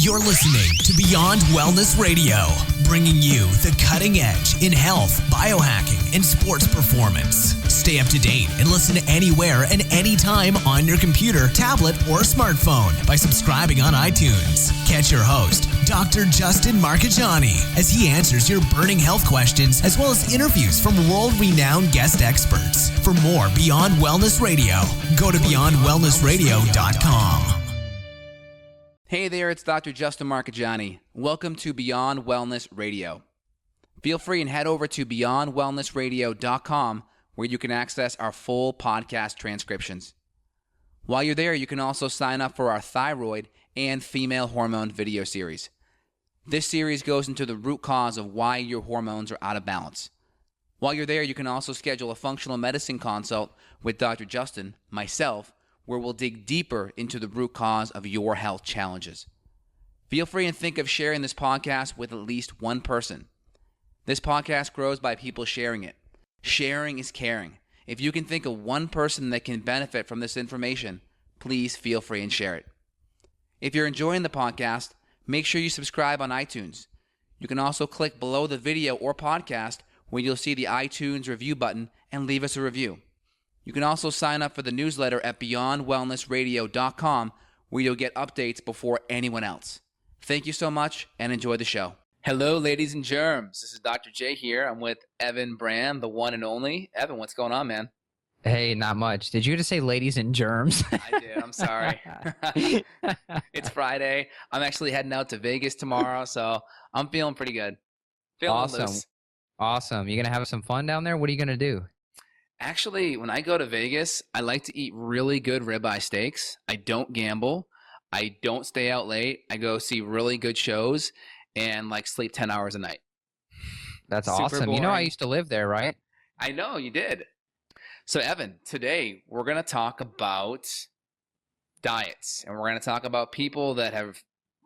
You're listening to Beyond Wellness Radio, bringing you the cutting edge in health, biohacking, and sports performance. Stay up to date and listen anywhere and anytime on your computer, tablet, or smartphone by subscribing on iTunes. Catch your host, Dr. Justin Marchegiani, as he answers your burning health questions as well as interviews from world-renowned guest experts. For more Beyond Wellness Radio, go to beyondwellnessradio.com. Hey there, it's Dr. Justin Marchegiani. Welcome to Beyond Wellness Radio. Feel free and head over to beyondwellnessradio.com where you can access our full podcast transcriptions. While you're there, you can also sign up for our thyroid and female hormone video series. This series goes into the root cause of why your hormones are out of balance. While you're there, you can also schedule a functional medicine consult with Dr. Justin, myself, where we'll dig deeper into the root cause of your health challenges. Feel free and think of sharing this podcast with at least one person. This podcast grows by people sharing it. Sharing is caring. If you can think of one person that can benefit from this information, please feel free and share it. If you're enjoying the podcast, make sure you subscribe on iTunes. You can also click below the video or podcast where you'll see the iTunes review button and leave us a review. You can also sign up for the newsletter at beyondwellnessradio.com where you'll get updates before anyone else. Thank you so much and enjoy the show. Hello, ladies and germs. This is Dr. J here. I'm with Evan Brand, the one and only. Evan, what's going on, man? Hey, not much. Did you just say ladies and germs? I did. I'm sorry. It's Friday. I'm actually heading out to Vegas tomorrow, so I'm feeling pretty good. Feeling loose. Awesome. You going to have some fun down there? What are you going to do? Actually, when I go to Vegas, I like to eat really good ribeye steaks. I don't gamble. I don't stay out late. I go see really good shows and sleep 10 hours a night. That's Super awesome. boring. You know I used to live there, right? I know, you did. So, Evan, today we're going to talk about diets. And we're going to talk about people that have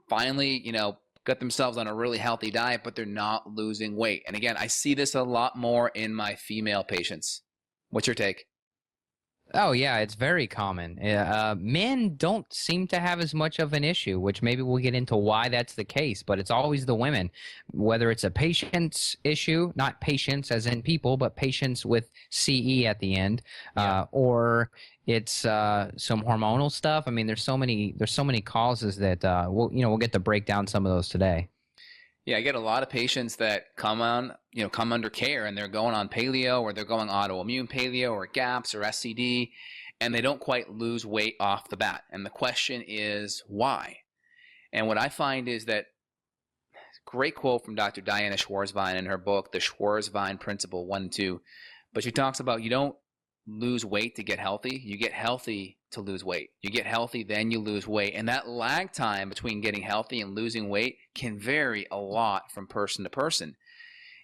finally, got themselves on a really healthy diet, but they're not losing weight. And again, I see this a lot more in my female patients. What's your take? Oh, yeah, it's very common. Men don't seem to have as much of an issue, which maybe we'll get into why that's the case, but it's always the women. Whether it's a patience issue, not patience as in people, but patience with CE at the end, or it's some hormonal stuff. I mean, there's so many causes that we'll get to break down some of those today. Yeah, I get a lot of patients that come under care and they're going on paleo or they're going autoimmune paleo or GAPS or SCD, and they don't quite lose weight off the bat. And the question is why? And what I find is that great quote from Dr. Diana Schwarzwein in her book, The Schwarzwein Principle 1 and 2. But she talks about you don't lose weight to get healthy. You get healthy to lose weight. You get healthy, then you lose weight. And that lag time between getting healthy and losing weight can vary a lot from person to person,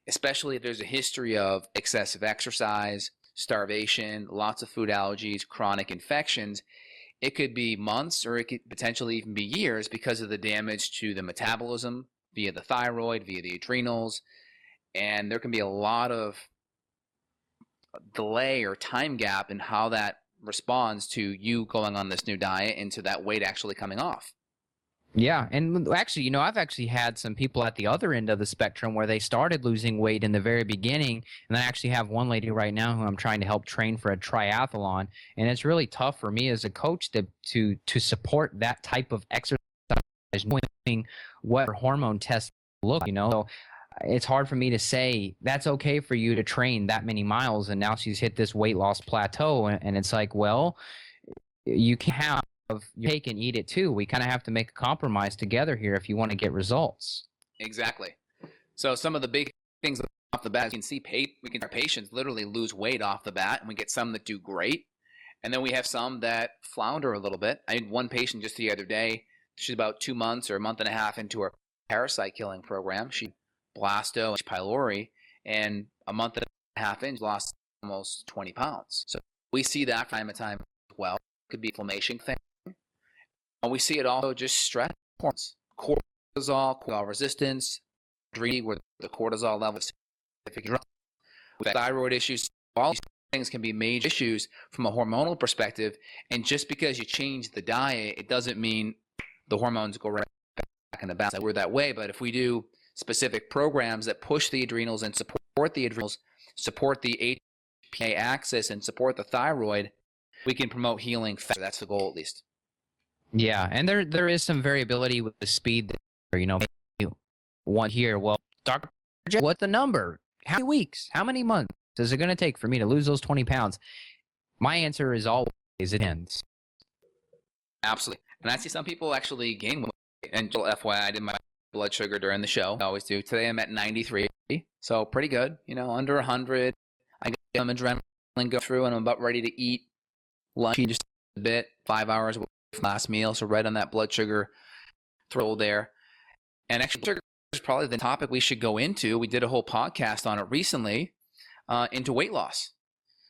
especially if there's a history of excessive exercise, starvation, lots of food allergies, chronic infections. It could be months or it could potentially even be years because of the damage to the metabolism via the thyroid, via the adrenals. And there can be a lot of delay or time gap in how that responds to you going on this new diet and to that weight actually coming off. Yeah, and actually, I've actually had some people at the other end of the spectrum where they started losing weight in the very beginning, and I actually have one lady right now who I'm trying to help train for a triathlon, and it's really tough for me as a coach to support that type of exercise, knowing what her hormone tests look, So it's hard for me to say that's okay for you to train that many miles, and now she's hit this weight loss plateau, and it's like, well, you can have your cake and eat it too. We kind of have to make a compromise together here if you want to get results. Exactly. So some of the big things off the bat, you can see our patients literally lose weight off the bat, and we get some that do great, and then we have some that flounder a little bit. I had one patient just the other day. She's about 2 months or a month and a half into her parasite killing program. She blasto and pylori, and a month and a half in, lost almost 20 pounds. So we see that from time to time as well. It could be inflammation thing. And we see it also just stress hormones, cortisol resistance, where the cortisol level is significant. With thyroid issues, all these things can be major issues from a hormonal perspective. And just because you change the diet, it doesn't mean the hormones go right back in the balance. We're that way, but if we do specific programs that push the adrenals and support the adrenals, support the HPA axis, and support the thyroid, we can promote healing faster. That's the goal, at least. Yeah, and there is some variability with the speed. One here. Well, Dr. J, what's the number? How many weeks? How many months is it going to take for me to lose those 20 pounds? My answer is always it ends. Absolutely. And I see some people actually gain weight. And FYI, I did my blood sugar during the show. I always do. Today I'm at 93, so pretty good. Under 100. I get some adrenaline go through, and I'm about ready to eat lunch in just a bit. 5 hours away from last meal, so right on that blood sugar threshold there. And actually, sugar is probably the topic we should go into. We did a whole podcast on it recently into weight loss.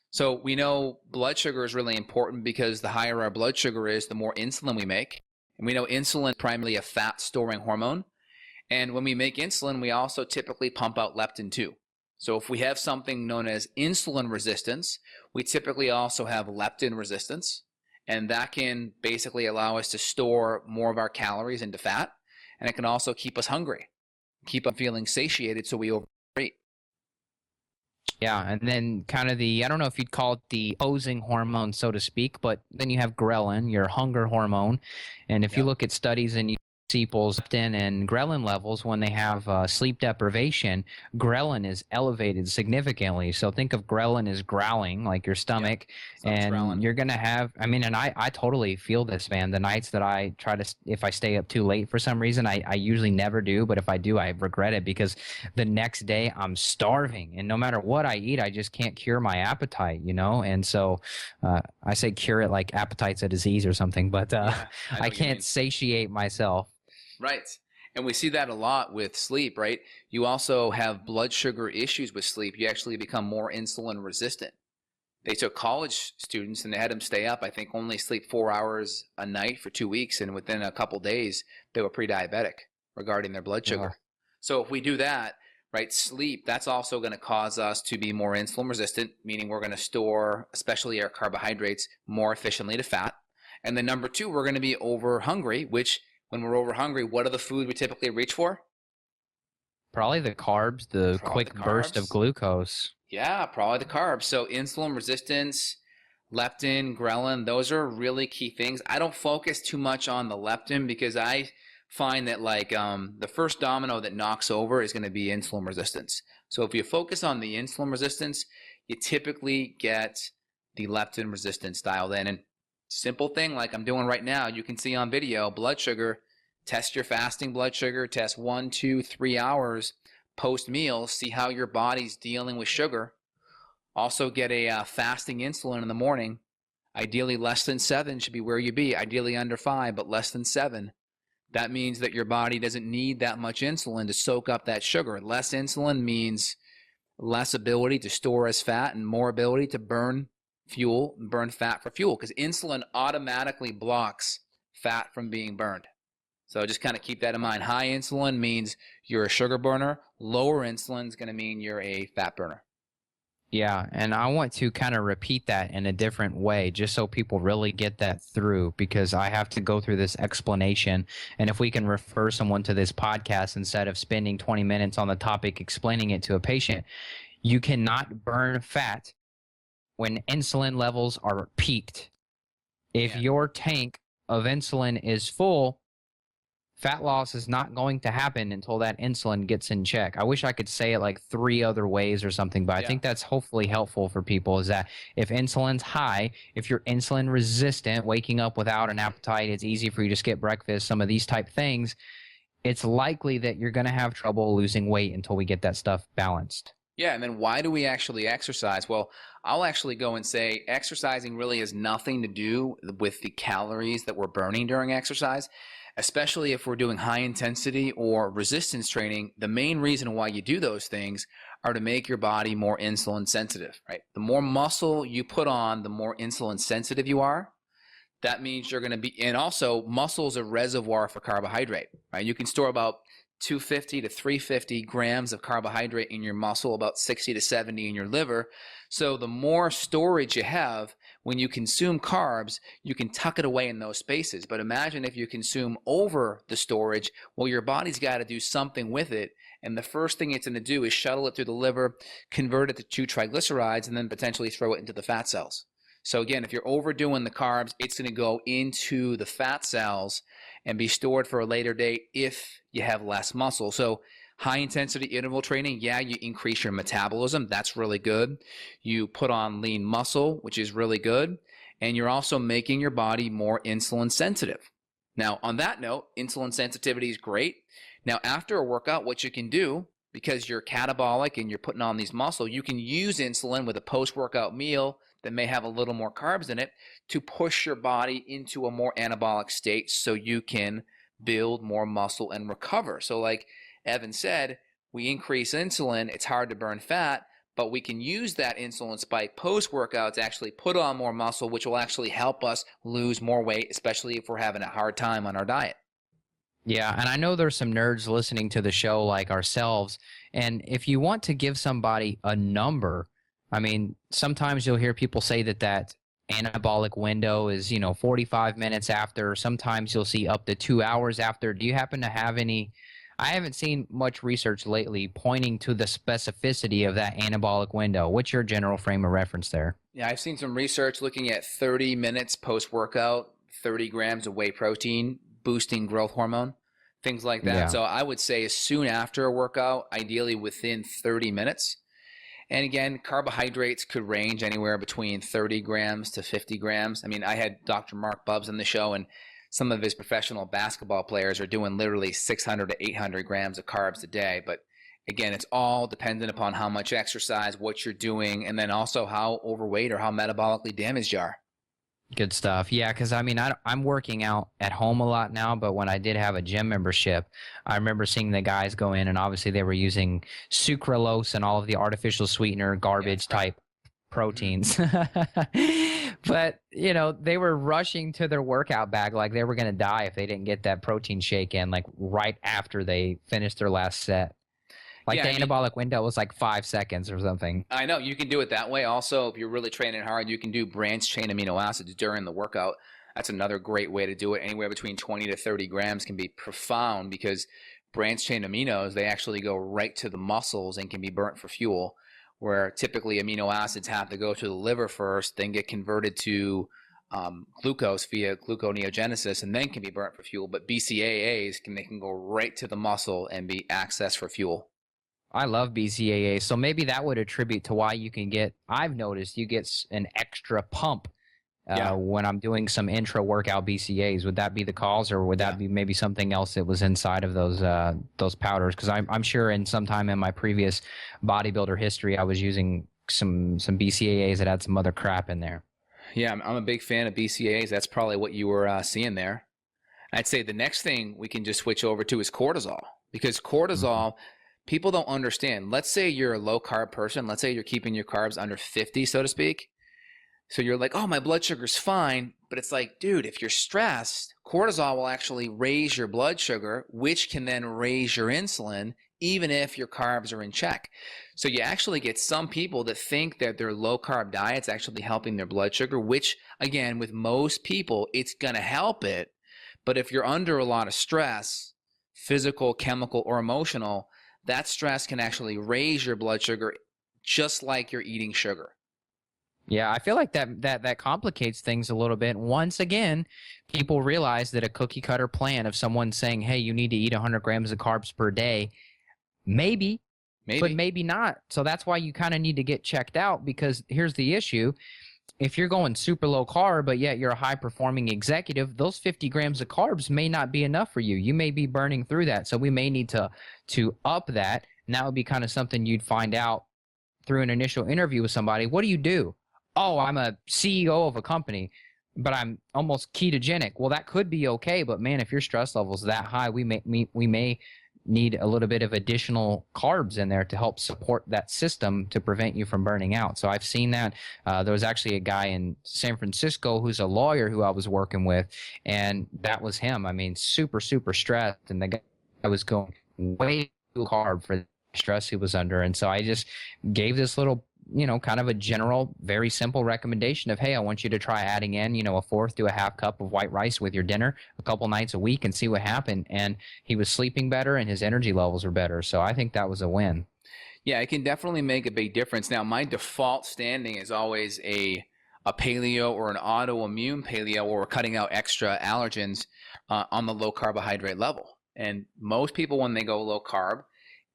So we know blood sugar is really important because the higher our blood sugar is, the more insulin we make. And we know insulin is primarily a fat-storing hormone. And when we make insulin, we also typically pump out leptin too. So if we have something known as insulin resistance, we typically also have leptin resistance. And that can basically allow us to store more of our calories into fat. And it can also keep us hungry, keep us feeling satiated so we overeat. Yeah, and then kind of I don't know if you'd call it the opposing hormone, so to speak, but then you have ghrelin, your hunger hormone. And if you look at studies and you see people's leptin and ghrelin levels when they have sleep deprivation, ghrelin is elevated significantly. So think of ghrelin as growling, like your stomach, and growling. You're going to have, and I totally feel this, man. The nights that I try to, if I stay up too late for some reason, I usually never do, but if I do, I regret it because the next day I'm starving, and no matter what I eat, I just can't cure my appetite, and so I say cure it like appetite's a disease or something, but I can't satiate myself. Right. And we see that a lot with sleep, right? You also have blood sugar issues with sleep. You actually become more insulin resistant. They took college students and they had them stay up, I think only sleep 4 hours a night for 2 weeks. And within a couple days, they were pre-diabetic regarding their blood sugar. Yeah. So if we do that, right, sleep, that's also going to cause us to be more insulin resistant, meaning we're going to store, especially our carbohydrates, more efficiently to fat. And then number two, we're going to be over hungry, which when we're over hungry, what are the foods we typically reach for? Probably the carbs, the quick burst of glucose. Yeah, probably the carbs. So insulin resistance, leptin, ghrelin, those are really key things. I don't focus too much on the leptin because I find that the first domino that knocks over is going to be insulin resistance. So if you focus on the insulin resistance, you typically get the leptin resistance dialed in. And simple thing like I'm doing right now, you can see on video, blood sugar, test your fasting blood sugar, test 1, 2, 3 hours post-meal, see how your body's dealing with sugar. Also get a fasting insulin in the morning. Ideally less than 7 should be where you be, ideally under 5, but less than 7. That means that your body doesn't need that much insulin to soak up that sugar. Less insulin means less ability to store as fat and more ability to burn fuel, burn fat for fuel, because insulin automatically blocks fat from being burned. So just kind of keep that in mind. High insulin means you're a sugar burner. Lower insulin is going to mean you're a fat burner. Yeah, and I want to kind of repeat that in a different way just so people really get that through, because I have to go through this explanation. And if we can refer someone to this podcast instead of spending 20 minutes on the topic explaining it to a patient, you cannot burn fat when insulin levels are peaked. If your tank of insulin is full, fat loss is not going to happen until that insulin gets in check. I wish I could say it like 3 other ways or something, but I think that's hopefully helpful for people, is that if insulin's high, if you're insulin resistant, waking up without an appetite, it's easy for you to skip breakfast, some of these type things, it's likely that you're going to have trouble losing weight until we get that stuff balanced. Yeah, and then why do we actually exercise? Well, I'll actually go and say exercising really has nothing to do with the calories that we're burning during exercise, especially if we're doing high intensity or resistance training. The main reason why you do those things are to make your body more insulin sensitive, right? The more muscle you put on, the more insulin sensitive you are. That means you're going to be, and also muscle is a reservoir for carbohydrate, right? You can store about 250 to 350 grams of carbohydrate in your muscle, about 60 to 70 in your liver. So the more storage you have, when you consume carbs, you can tuck it away in those spaces. But imagine if you consume over the storage, well, your body's got to do something with it. And the first thing it's going to do is shuttle it through the liver, convert it to triglycerides, and then potentially throw it into the fat cells. So again, if you're overdoing the carbs, it's going to go into the fat cells and be stored for a later date if you have less muscle. So high intensity interval training, yeah, you increase your metabolism. That's really good. You put on lean muscle, which is really good. And you're also making your body more insulin sensitive. Now, on that note, insulin sensitivity is great. Now, after a workout, what you can do, because you're catabolic and you're putting on these muscle, you can use insulin with a post-workout meal that may have a little more carbs in it to push your body into a more anabolic state so you can build more muscle and recover. So like Evan said, we increase insulin, it's hard to burn fat, but we can use that insulin spike post-workout to actually put on more muscle, which will actually help us lose more weight, especially if we're having a hard time on our diet. Yeah, and I know there's some nerds listening to the show like ourselves, and if you want to give somebody a number, I mean, sometimes you'll hear people say that anabolic window is, 45 minutes after. Sometimes you'll see up to 2 hours after. Do you happen to have any? I haven't seen much research lately pointing to the specificity of that anabolic window. What's your general frame of reference there? Yeah, I've seen some research looking at 30 minutes post-workout, 30 grams of whey protein, boosting growth hormone, things like that. Yeah. So I would say as soon after a workout, ideally within 30 minutes. And again, carbohydrates could range anywhere between 30 grams to 50 grams. I mean, I had Dr. Mark Bubbs on the show, and some of his professional basketball players are doing literally 600 to 800 grams of carbs a day. But again, it's all dependent upon how much exercise, what you're doing, and then also how overweight or how metabolically damaged you are. Good stuff. Yeah, because I mean, I'm working out at home a lot now, but when I did have a gym membership, I remember seeing the guys go in, and obviously they were using sucralose and all of the artificial sweetener garbage type proteins. But, they were rushing to their workout bag like they were going to die if they didn't get that protein shake in, like right after they finished their last set. Like the anabolic window was like 5 seconds or something. I know. You can do it that way. Also, if you're really training hard, you can do branched chain amino acids during the workout. That's another great way to do it. Anywhere between 20 to 30 grams can be profound because branched chain aminos, they actually go right to the muscles and can be burnt for fuel, where typically amino acids have to go to the liver first, then get converted to glucose via gluconeogenesis, and then can be burnt for fuel. But BCAAs, they can go right to the muscle and be accessed for fuel. I love BCAA, so maybe that would attribute to why you can get, I've noticed you get an extra pump when I'm doing some intra-workout BCAAs. Would that be the cause, or would that be maybe something else that was inside of those powders? Because I'm sure in some time in my previous bodybuilder history, I was using some BCAAs that had some other crap in there. Yeah, I'm a big fan of BCAAs. That's probably what you were seeing there. I'd say the next thing we can just switch over to is cortisol, because cortisol, people don't understand. Let's say you're a low-carb person. Let's say you're keeping your carbs under 50, so to speak. So you're like, oh, my blood sugar's fine. But it's like, dude, if you're stressed, cortisol will actually raise your blood sugar, which can then raise your insulin, even if your carbs are in check. So you actually get some people that think that their low-carb diet's actually helping their blood sugar, which, again, with most people, it's going to help it. But if you're under a lot of stress, physical, chemical, or emotional, that stress can actually raise your blood sugar just like you're eating sugar. Yeah, I feel like that complicates things a little bit. Once again, people realize that a cookie cutter plan of someone saying, hey, you need to eat 100 grams of carbs per day, maybe, but maybe not. So that's why you kind of need to get checked out, because here's the issue. If you're going super low carb, but yet you're a high performing executive, those 50 grams of carbs may not be enough for you. You may be burning through that. So we may need to up that. And that would be kind of something you'd find out through an initial interview with somebody. What do you do? Oh, I'm a CEO of a company, but I'm almost ketogenic. Well, that could be okay, but man, if your stress level's that high, we may need a little bit of additional carbs in there to help support that system to prevent you from burning out. So I've seen that. There was actually a guy in San Francisco who's a lawyer who I was working with, and that was him. I mean, super, super stressed, and the guy was going way too hard for the stress he was under. And so I just gave this little kind of a general, very simple recommendation of, hey, I want you to try adding in, a fourth to a half cup of white rice with your dinner a couple nights a week and see what happened. And he was sleeping better and his energy levels were better. So I think that was a win. Yeah, it can definitely make a big difference. Now, my default standing is always a paleo or an autoimmune paleo, where we're cutting out extra allergens on the low carbohydrate level. And most people, when they go low carb,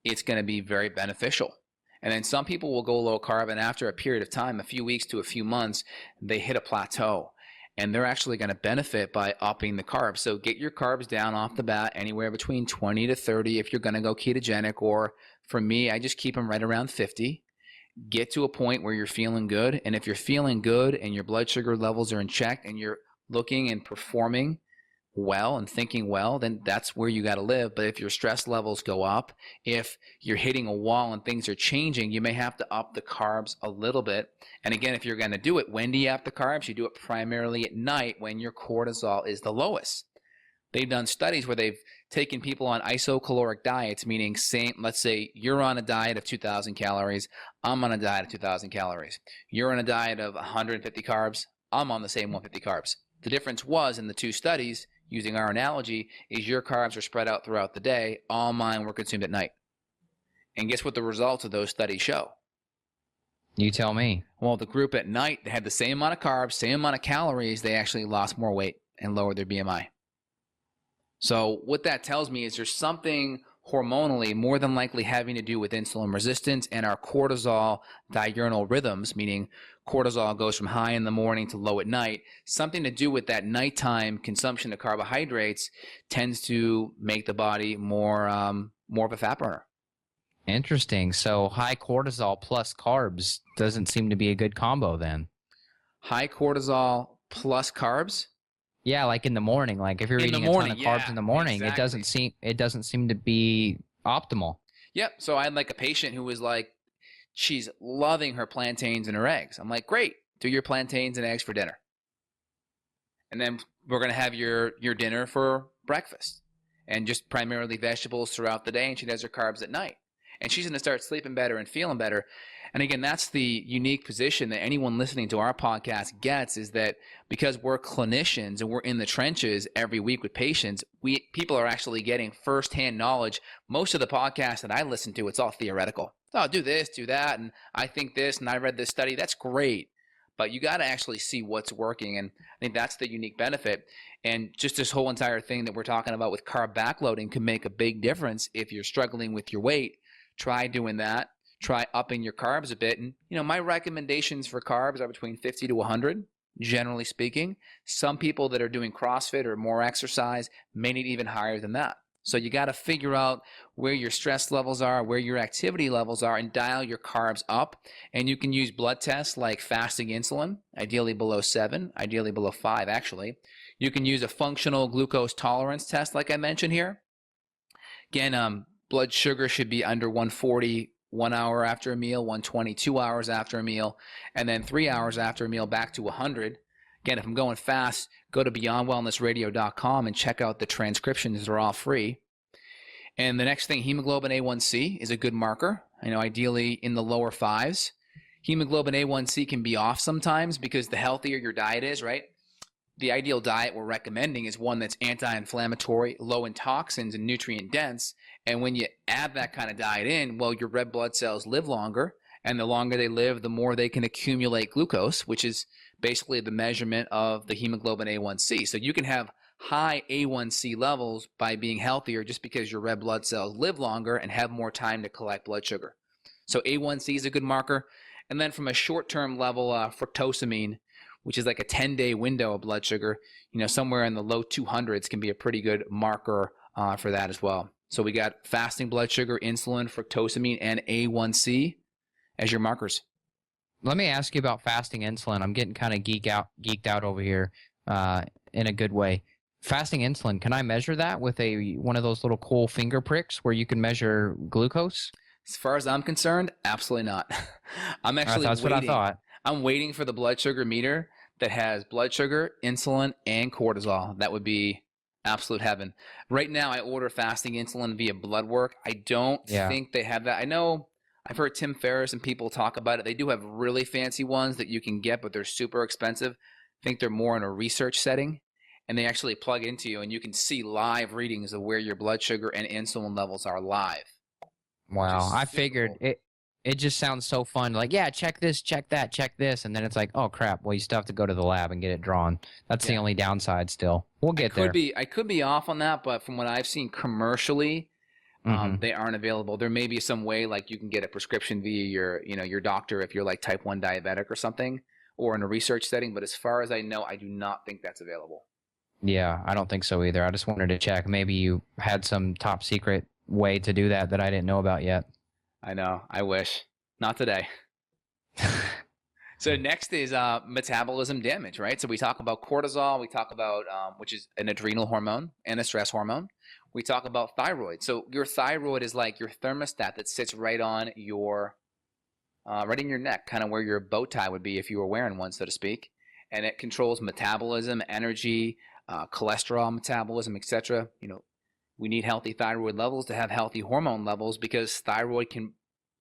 it's going to be very beneficial. And then some people will go low carb, and after a period of time, a few weeks to a few months, they hit a plateau. And they're actually going to benefit by upping the carbs. So get your carbs down off the bat, anywhere between 20 to 30 if you're going to go ketogenic. Or for me, I just keep them right around 50. Get to a point where you're feeling good. And if you're feeling good and your blood sugar levels are in check and you're looking and performing well and thinking well, then that's where you got to live. But if your stress levels go up, if you're hitting a wall and things are changing, you may have to up the carbs a little bit. And again, if you're going to do it, when do you up the carbs? You do it primarily at night when your cortisol is the lowest. They've done studies where they've taken people on isocaloric diets, meaning let's say you're on a diet of 2,000 calories. I'm on a diet of 2,000 calories. You're on a diet of 150 carbs. I'm on the same 150 carbs. The difference was in the two studies, using our analogy, is your carbs are spread out throughout the day. All mine were consumed at night. And guess what the results of those studies show? You tell me. Well, the group at night, they had the same amount of carbs, same amount of calories. They actually lost more weight and lowered their BMI. So what that tells me is there's something hormonally more than likely having to do with insulin resistance and our cortisol diurnal rhythms, meaning cortisol goes from high in the morning to low at night. Something to do with that nighttime consumption of carbohydrates tends to make the body more of a fat burner. Interesting. So high cortisol plus carbs doesn't seem to be a good combo then. High cortisol plus carbs? Yeah, like in the morning. Like if you're eating a ton of carbs in the morning, exactly. It doesn't seem to be optimal. Yep. So I had like a patient who was like, she's loving her plantains and her eggs. I'm like, great, do your plantains and eggs for dinner. And then we're going to have your dinner for breakfast and just primarily vegetables throughout the day. And she does her carbs at night. And she's going to start sleeping better and feeling better. And again, that's the unique position that anyone listening to our podcast gets, is that because we're clinicians and we're in the trenches every week with patients, people are actually getting firsthand knowledge. Most of the podcasts that I listen to, it's all theoretical. Oh, do this, do that, and I think this, and I read this study. That's great. But you got to actually see what's working. And I think that's the unique benefit. And just this whole entire thing that we're talking about with carb backloading can make a big difference if you're struggling with your weight. Try doing that. Try upping your carbs a bit. And, my recommendations for carbs are between 50 to 100, generally speaking. Some people that are doing CrossFit or more exercise may need even higher than that. So you got to figure out where your stress levels are, where your activity levels are, and dial your carbs up. And you can use blood tests like fasting insulin, ideally below 7, ideally below 5, actually. You can use a functional glucose tolerance test like I mentioned here. Again, blood sugar should be under 140 1 hour after a meal, 120 2 hours after a meal, and then 3 hours after a meal back to 100. Again, if I'm going fast, go to beyondwellnessradio.com and check out the transcriptions. They're all free. And the next thing, hemoglobin A1C is a good marker. Ideally in the lower 5s. Hemoglobin A1C can be off sometimes because the healthier your diet is, right? The ideal diet we're recommending is one that's anti-inflammatory, low in toxins, and nutrient dense. And when you add that kind of diet in, well, your red blood cells live longer. And the longer they live, the more they can accumulate glucose, which is basically the measurement of the hemoglobin A1C. So you can have high A1C levels by being healthier just because your red blood cells live longer and have more time to collect blood sugar. So A1C is a good marker. And then from a short-term level, fructosamine, which is like a 10-day window of blood sugar, somewhere in the low 200s can be a pretty good marker for that as well. So we got fasting blood sugar, insulin, fructosamine, and A1C as your markers. Let me ask you about fasting insulin. I'm getting kind of geeked out over here in a good way. Fasting insulin, can I measure that with one of those little cool finger pricks where you can measure glucose? As far as I'm concerned, absolutely not. I'm actually That's what I thought. I'm waiting for the blood sugar meter that has blood sugar, insulin, and cortisol. That would be absolute heaven. Right now, I order fasting insulin via blood work. I don't think they have that. I know I've heard Tim Ferriss and people talk about it. They do have really fancy ones that you can get, but they're super expensive. I think they're more in a research setting, and they actually plug into you, and you can see live readings of where your blood sugar and insulin levels are live. Wow. I figured cool. it just sounds so fun. Like, yeah, check this, check that, check this. And then it's like, oh, crap. Well, you still have to go to the lab and get it drawn. That's the only downside still. We'll get there. I could be off on that, but from what I've seen commercially, they aren't available. There may be some way like you can get a prescription via your doctor if you're like type 1 diabetic or something, or in a research setting. But as far as I know, I do not think that's available. Yeah, I don't think so either. I just wanted to check. Maybe you had some top secret way to do that I didn't know about yet. I know. I wish. Not today. So next is metabolism damage, right? So we talk about cortisol. We talk about, which is an adrenal hormone and a stress hormone. We talk about thyroid. So your thyroid is like your thermostat that sits right on your, right in your neck, kind of where your bow tie would be if you were wearing one, so to speak. And it controls metabolism, energy, cholesterol metabolism, etc. We need healthy thyroid levels to have healthy hormone levels, because thyroid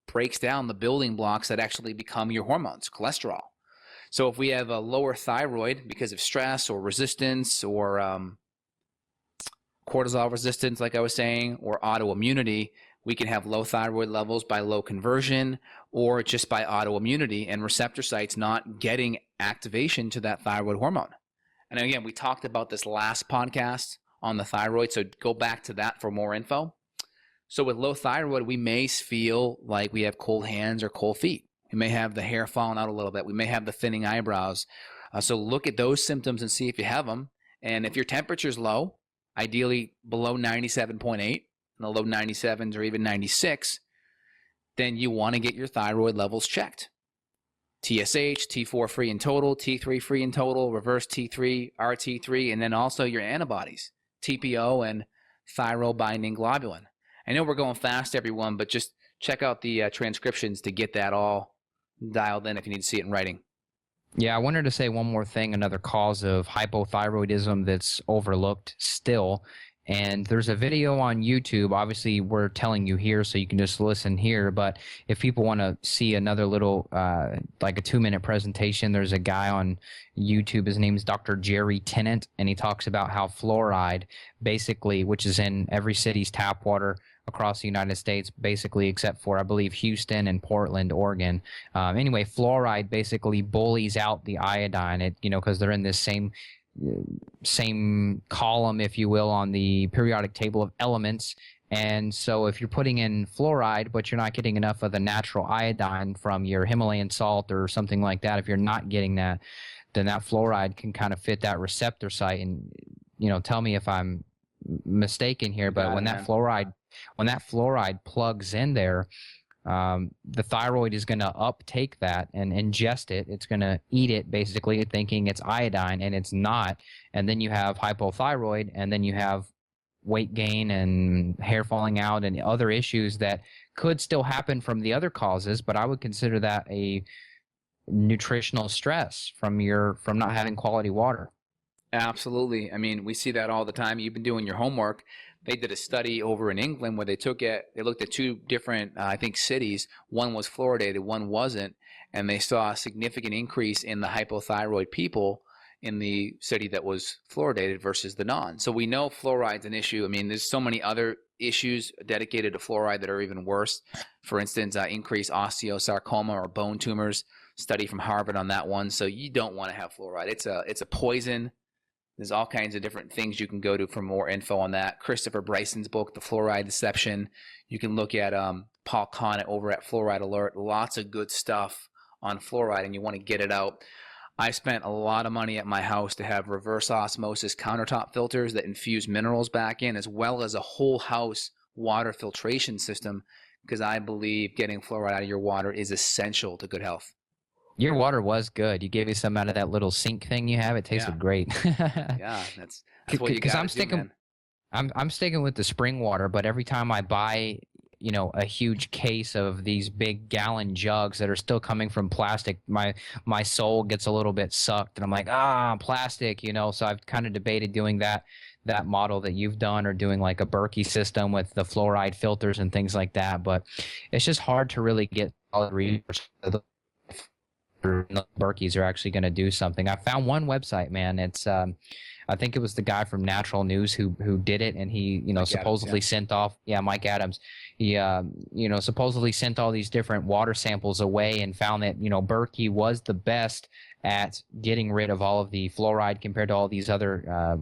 breaks down the building blocks that actually become your hormones, cholesterol. So if we have a lower thyroid because of stress or resistance or cortisol resistance, like I was saying, or autoimmunity, we can have low thyroid levels by low conversion or just by autoimmunity and receptor sites not getting activation to that thyroid hormone. And again, we talked about this last podcast on the thyroid, so go back to that for more info. So with low thyroid, we may feel like we have cold hands or cold feet. We may have the hair falling out a little bit. We may have the thinning eyebrows. So look at those symptoms and see if you have them. And if your temperature is low, ideally below 97.8, in the low 97s or even 96, then you want to get your thyroid levels checked. TSH, T4 free in total, T3 free in total, reverse T3, RT3, and then also your antibodies, TPO and thyrobinding globulin. I know we're going fast, everyone, but just check out the transcriptions to get that all dialed in if you need to see it in writing. Yeah, I wanted to say one more thing, another cause of hypothyroidism that's overlooked still. And there's a video on YouTube. Obviously, we're telling you here, so you can just listen here. But if people want to see another little, like a 2-minute presentation, there's a guy on YouTube. His name's Dr. Jerry Tennant, and he talks about how fluoride, basically, which is in every city's tap water across the United States, basically, except for, I believe, Houston and Portland, Oregon. Anyway, fluoride basically bullies out the iodine, because they're in this same column, if you will, on the periodic table of elements. And so if you're putting in fluoride, but you're not getting enough of the natural iodine from your Himalayan salt or something like that, if you're not getting that, then that fluoride can kind of fit that receptor site. And, tell me if I'm mistaken here, but when that fluoride plugs in there, the thyroid is going to uptake that and ingest it. It's going to eat it, basically thinking it's iodine, and it's not. And then you have hypothyroid, and then you have weight gain and hair falling out and other issues that could still happen from the other causes, but I would consider that a nutritional stress from not having quality water. Absolutely. I mean, we see that all the time. You've been doing your homework. They did a study over in England where they looked at 2 different, I think, cities. One was fluoridated, one wasn't, and they saw a significant increase in the hypothyroid people in the city that was fluoridated versus the non. So we know fluoride's an issue. I mean, there's so many other issues dedicated to fluoride that are even worse. For instance, increased osteosarcoma or bone tumors. Study from Harvard on that one. So you don't want to have fluoride. It's a poison. There's all kinds of different things you can go to for more info on that. Christopher Bryson's book, The Fluoride Deception. You can look at Paul Connett over at Fluoride Alert. Lots of good stuff on fluoride, and you want to get it out. I spent a lot of money at my house to have reverse osmosis countertop filters that infuse minerals back in, as well as a whole house water filtration system, because I believe getting fluoride out of your water is essential to good health. Your water was good. You gave me some out of that little sink thing you have. It tasted great. Yeah, that's what you got. I'm sticking with the spring water, but every time I buy, a huge case of these big gallon jugs that are still coming from plastic, my soul gets a little bit sucked, and I'm like, plastic, So I've kind of debated doing that that model that you've done, or doing like a Berkey system with the fluoride filters and things like that. But it's just hard to really get solid research. Berkeys are actually going to do something. I found one website, man. It's I think it was the guy from Natural News who did it, and he supposedly sent off Mike Adams. He supposedly sent all these different water samples away and found that Berkey was the best at getting rid of all of the fluoride compared to all these other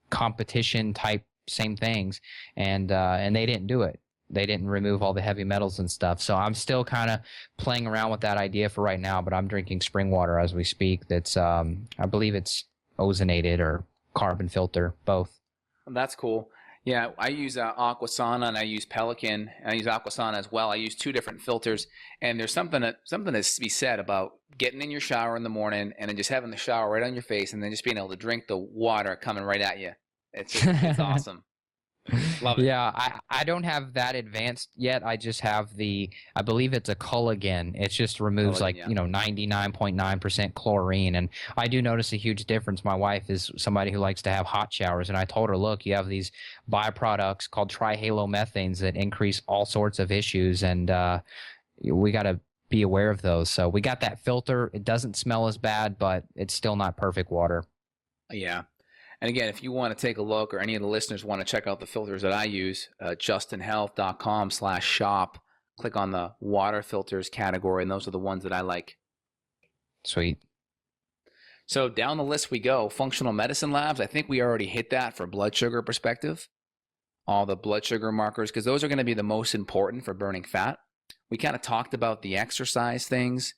competition type same things, and they didn't do it. They didn't remove all the heavy metals and stuff. So I'm still kind of playing around with that idea for right now, but I'm drinking spring water as we speak. That's I believe it's ozonated or carbon filter, both. That's cool. Yeah, I use Aquasana, and I use Pelican, and I use Aquasana as well. I use two different filters, and there's something to be said about getting in your shower in the morning and then just having the shower right on your face, and then just being able to drink the water coming right at you. It's awesome. Love it. Yeah, I don't have that advanced yet. I just have I believe it's a Culligan. It just removes 99.9% chlorine. And I do notice a huge difference. My wife is somebody who likes to have hot showers. And I told her, look, you have these byproducts called trihalomethanes that increase all sorts of issues. And we got to be aware of those. So we got that filter. It doesn't smell as bad, but it's still not perfect water. Yeah. And again, if you want to take a look, or any of the listeners want to check out the filters that I use, justinhealth.com/shop, click on the water filters category, and those are the ones that I like. Sweet. So down the list we go. Functional medicine labs, I think we already hit that for blood sugar perspective. All the blood sugar markers, because those are going to be the most important for burning fat. We kind of talked about the exercise things.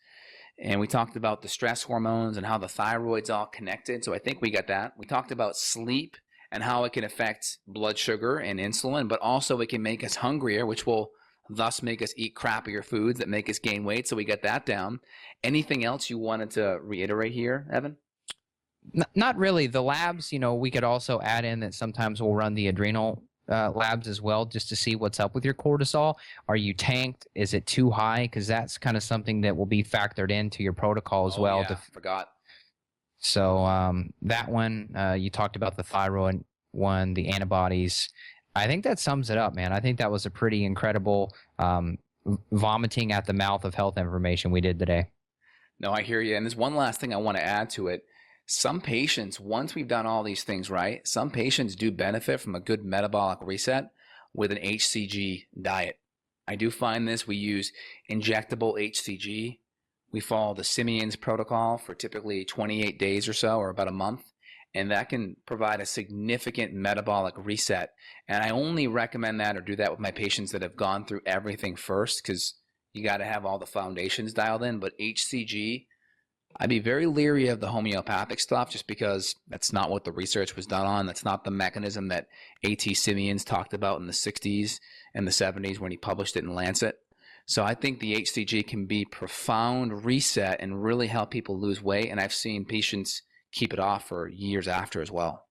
And we talked about the stress hormones and how the thyroid's all connected. So I think we got that. We talked about sleep and how it can affect blood sugar and insulin, but also it can make us hungrier, which will thus make us eat crappier foods that make us gain weight. So we got that down. Anything else you wanted to reiterate here, Evan? Not really. The labs, we could also add in that sometimes we'll run the adrenal labs as well, just to see what's up with your cortisol. Are you tanked? Is it too high? Because that's kind of something that will be factored into your protocol as well. Yeah, forgot. So that one, you talked about the thyroid one, the antibodies. I think that sums it up, man. I think that was a pretty incredible vomiting at the mouth of health information we did today. No, I hear you. And there's one last thing I want to add to it. Some patients, once we've done all these things right, some patients do benefit from a good metabolic reset with an HCG diet. I do find this. We use injectable HCG. We follow the Simeon's protocol for typically 28 days or so, or about a month, and that can provide a significant metabolic reset. And I only recommend that or do that with my patients that have gone through everything first, because you got to have all the foundations dialed in. But HCG, I'd be very leery of the homeopathic stuff, just because that's not what the research was done on. That's not the mechanism that A.T. Simeon's talked about in the 60s and the 70s when he published it in Lancet. So I think the HCG can be profound reset and really help people lose weight. And I've seen patients keep it off for years after as well.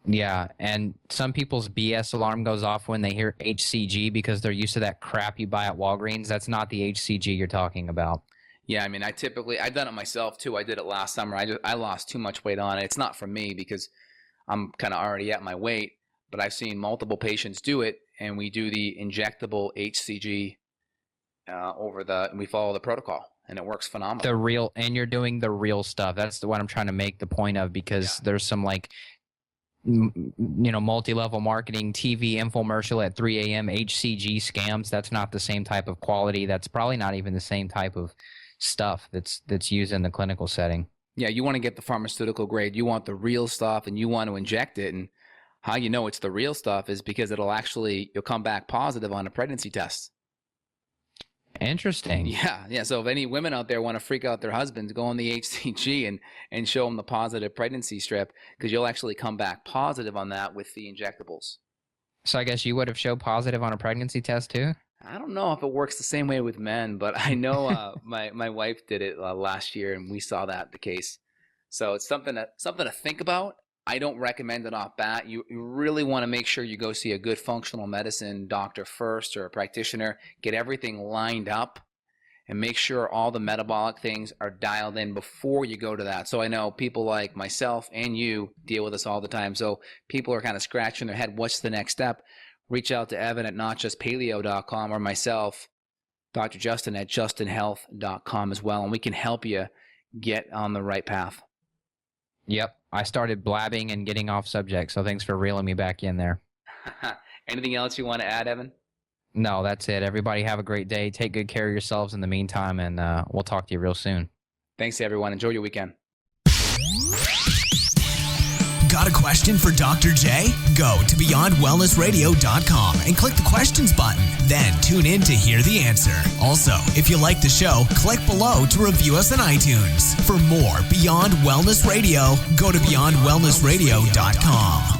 Yeah, and some people's BS alarm goes off when they hear HCG because they're used to that crap you buy at Walgreens. That's not the HCG you're talking about. Yeah, I mean, I've done it myself too. I did it last summer. I lost too much weight on it. It's not for me because I'm kind of already at my weight, but I've seen multiple patients do it, and we do the injectable HCG and we follow the protocol, and it works phenomenal. And you're doing the real stuff. That's what I'm trying to make the point of, because there's some multi-level marketing TV infomercial at 3 a.m. HCG scams. That's not the same type of quality. That's probably not even the same type of stuff that's used in the clinical setting. Yeah, you want to get the pharmaceutical grade. You want the real stuff, and you want to inject it. And how you know it's the real stuff is because you'll come back positive on a pregnancy test. Interesting. Yeah. So if any women out there want to freak out their husbands, go on the HCG and show them the positive pregnancy strip, because you'll actually come back positive on that with the injectables. So I guess you would have showed positive on a pregnancy test too? I don't know if it works the same way with men, but I know my wife did it last year, and we saw that the case. So it's something to think about. I don't recommend it off bat. You really want to make sure you go see a good functional medicine doctor first, or a practitioner. Get everything lined up, and make sure all the metabolic things are dialed in before you go to that. So I know people like myself and you deal with this all the time. So people are kind of scratching their head, what's the next step? Reach out to Evan at notjustpaleo.com or myself, Dr. Justin at justinhealth.com as well, and we can help you get on the right path. Yep. I started blabbing and getting off subject, so thanks for reeling me back in there. Anything else you want to add, Evan? No, that's it. Everybody have a great day. Take good care of yourselves in the meantime, and we'll talk to you real soon. Thanks, everyone. Enjoy your weekend. Got a question for Dr. J? Go to BeyondWellnessRadio.com and click the questions button. Then tune in to hear the answer. Also, if you like the show, click below to review us on iTunes. For more Beyond Wellness Radio, go to BeyondWellnessRadio.com.